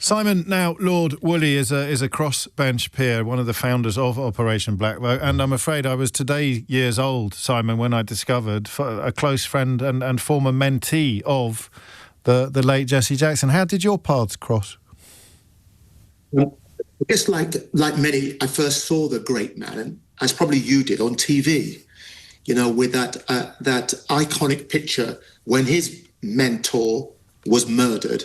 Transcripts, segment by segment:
Simon, now Lord Wooley is a crossbench peer, one of the founders of Operation Black Vote, and I'm afraid I was today years old, Simon, when I discovered a close friend and former mentee of the late Jesse Jackson. How did your paths cross? Well, I guess like many, I first saw the great man, as probably you did, on TV, with that iconic picture when his mentor was murdered.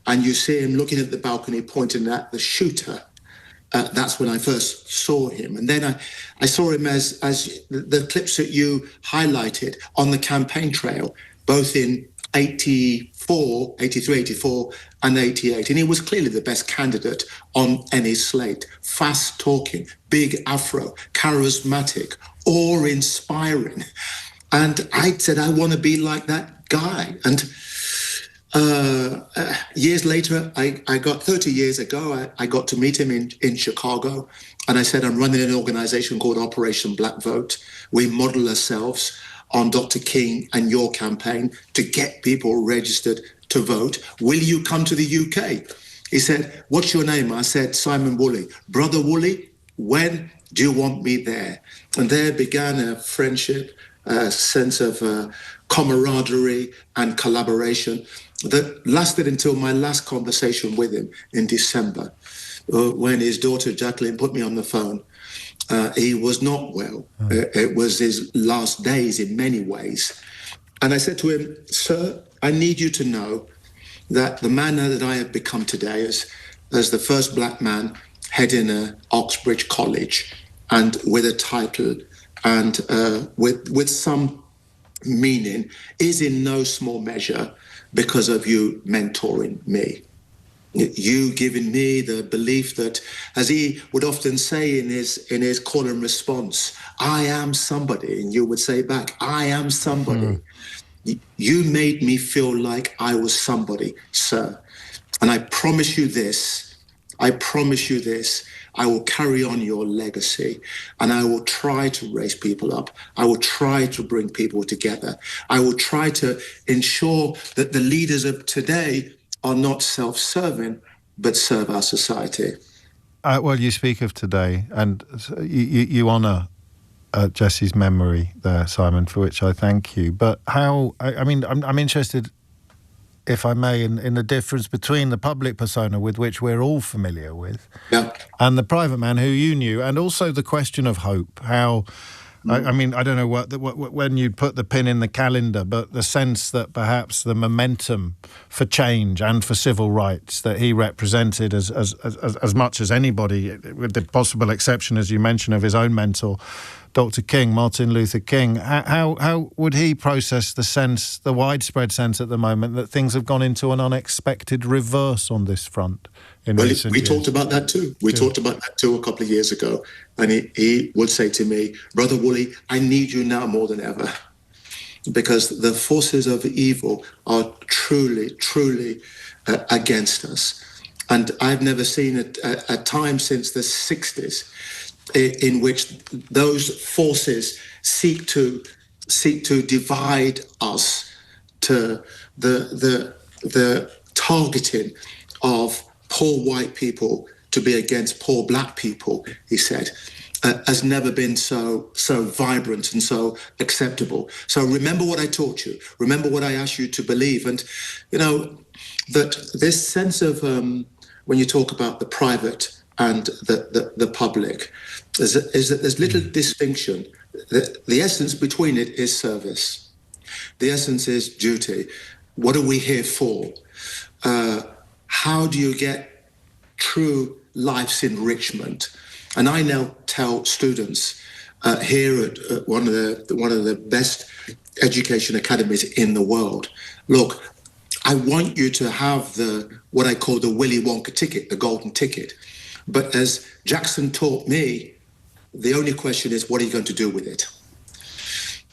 And you see him looking at the balcony, pointing at the shooter. That's when I first saw him. And then I saw him as the clips that you highlighted on the campaign trail, both in 84, and 88. And he was clearly the best candidate on any slate. Fast talking, big afro, charismatic, awe-inspiring. And I said, I want to be like that guy. And years later, I got 30 years ago, I got to meet him in Chicago. And I said, I'm running an organization called Operation Black Vote. We model ourselves on Dr. King and your campaign to get people registered to vote. Will you come to the UK? He said, what's your name? I said, Simon Wooley. Brother Wooley, when do you want me there? And there began a friendship, a sense of camaraderie and collaboration that lasted until my last conversation with him in December, when his daughter Jacqueline put me on the phone. He was not well. It was his last days in many ways. And I said to him, sir, I need you to know that the man that I have become today as the first black man heading Oxbridge College and with a title and with some meaning is in no small measure because of you mentoring me. You giving me the belief that, as he would often say in his call and response, I am somebody, and you would say back, I am somebody. You made me feel like I was somebody, sir. And I promise you this, I will carry on your legacy, and I will try to raise people up. I will try to bring people together. I will try to ensure that the leaders of today are not self-serving, but serve our society. Well, you speak of today, and you honour Jesse's memory there, Simon, for which I thank you. But how? I'm interested, if I may, in the difference between the public persona with which we're all familiar with, and the private man who you knew, and also the question of hope. How? I don't know when you put the pin in the calendar, but the sense that perhaps the momentum for change and for civil rights that he represented as much as anybody, with the possible exception, as you mentioned, of his own mentor, Dr. King, Martin Luther King. How would he process the widespread sense at the moment that things have gone into an unexpected reverse on this front? We talked about that too. We talked about that too a couple of years ago. And he would say to me, Brother Wooley, I need you now more than ever, because the forces of evil are truly, truly against us. And I've never seen a time since the 60s in which those forces seek to divide us, to the targeting of poor white people to be against poor black people, he said, has never been so vibrant and so acceptable. So remember what I taught you. Remember what I asked you to believe. And, that this sense of, when you talk about the private and the public, is that there's little distinction. The essence between it is service. The essence is duty. What are we here for? How do you get true life's enrichment? And I now tell students here at one of the best education academies in the world, look, I want you to have what I call the Willy Wonka ticket, the golden ticket. But as Jackson taught me, the only question is, what are you going to do with it?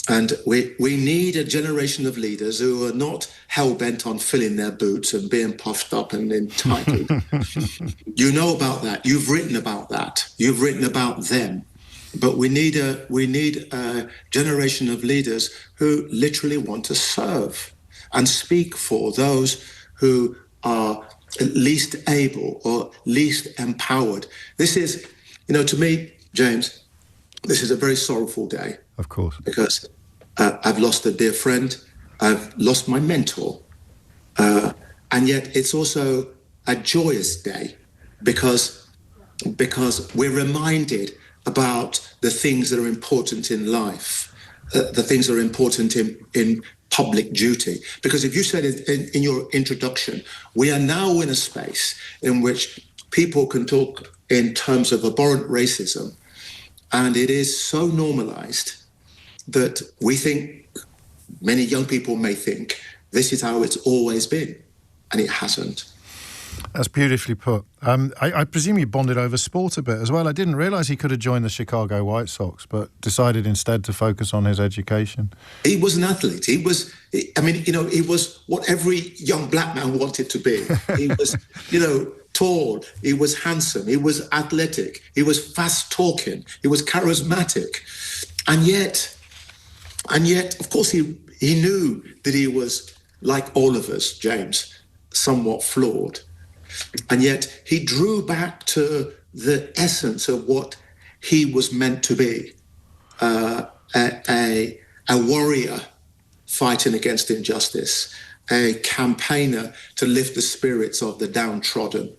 And we need a generation of leaders who are not hell-bent on filling their boots and being puffed up and entitled. You know about that. You've written about that. You've written about them. But we need a generation of leaders who literally want to serve and speak for those who are least able or least empowered. This is, to me, James, this is a very sorrowful day. Of course. Because I've lost a dear friend, I've lost my mentor, and yet it's also a joyous day because we're reminded about the things that are important in life, the things that are important in public duty. Because if you said in your introduction, we are now in a space in which people can talk in terms of abhorrent racism, and it is so normalized that we think, many young people may think, this is how it's always been, and it hasn't. That's beautifully put. I presume you bonded over sport a bit as well. I didn't realise he could have joined the Chicago White Sox, but decided instead to focus on his education. He was an athlete. He was what every young black man wanted to be. He was, tall. He was handsome. He was athletic. He was fast talking. He was charismatic. And yet, of course, he knew that he was, like all of us, James, somewhat flawed. And yet he drew back to the essence of what he was meant to be, a warrior fighting against injustice, a campaigner to lift the spirits of the downtrodden.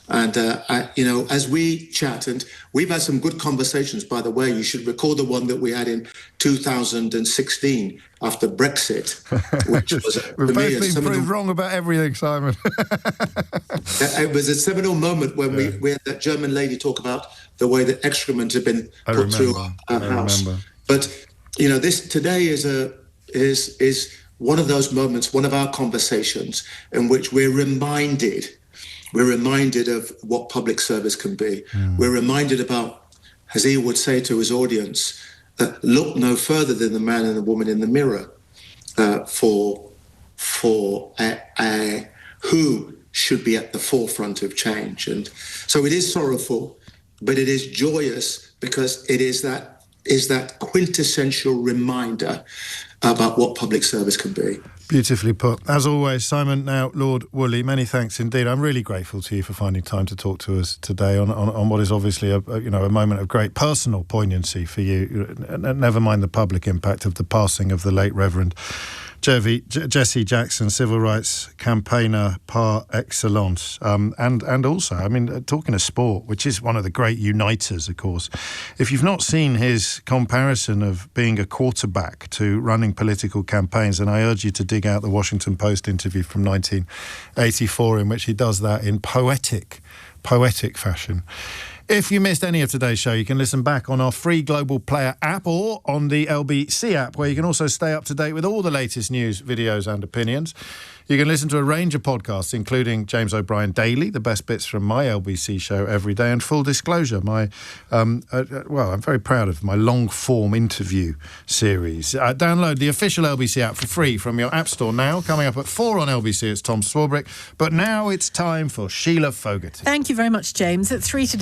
And, as we chat, and we've had some good conversations, by the way. You should recall the one that we had in 2016 after Brexit, which was We've both been proved wrong about everything, Simon. It was a seminal moment when we had that German lady talk about the way that excrement had been put through our house. But, this today is one of those moments, one of our conversations in which we're reminded of what public service can be. We're reminded about, as he would say to his audience, look no further than the man and the woman in the mirror for who should be at the forefront of change. And so it is sorrowful, but it is joyous because it is that quintessential reminder about what public service can be. Beautifully put. As always, Simon, now Lord Wooley, many thanks indeed. I'm really grateful to you for finding time to talk to us today on what is obviously a moment of great personal poignancy for you. Never mind the public impact of the passing of the late Reverend Jesse Jackson, civil rights campaigner par excellence. And also, talking of sport, which is one of the great uniters, of course, if you've not seen his comparison of being a quarterback to running political campaigns, then I urge you to dig out the Washington Post interview from 1984 in which he does that in poetic fashion. If you missed any of today's show, you can listen back on our free Global Player app or on the LBC app, where you can also stay up to date with all the latest news, videos and opinions. You can listen to a range of podcasts, including James O'Brien Daily, the best bits from my LBC show every day, and full disclosure, I'm very proud of my long-form interview series. Download the official LBC app for free from your app store now. Coming up at 4 on LBC, it's Tom Swarbrick. But now it's time for Sheila Fogarty. Thank you very much, James. At 3 today.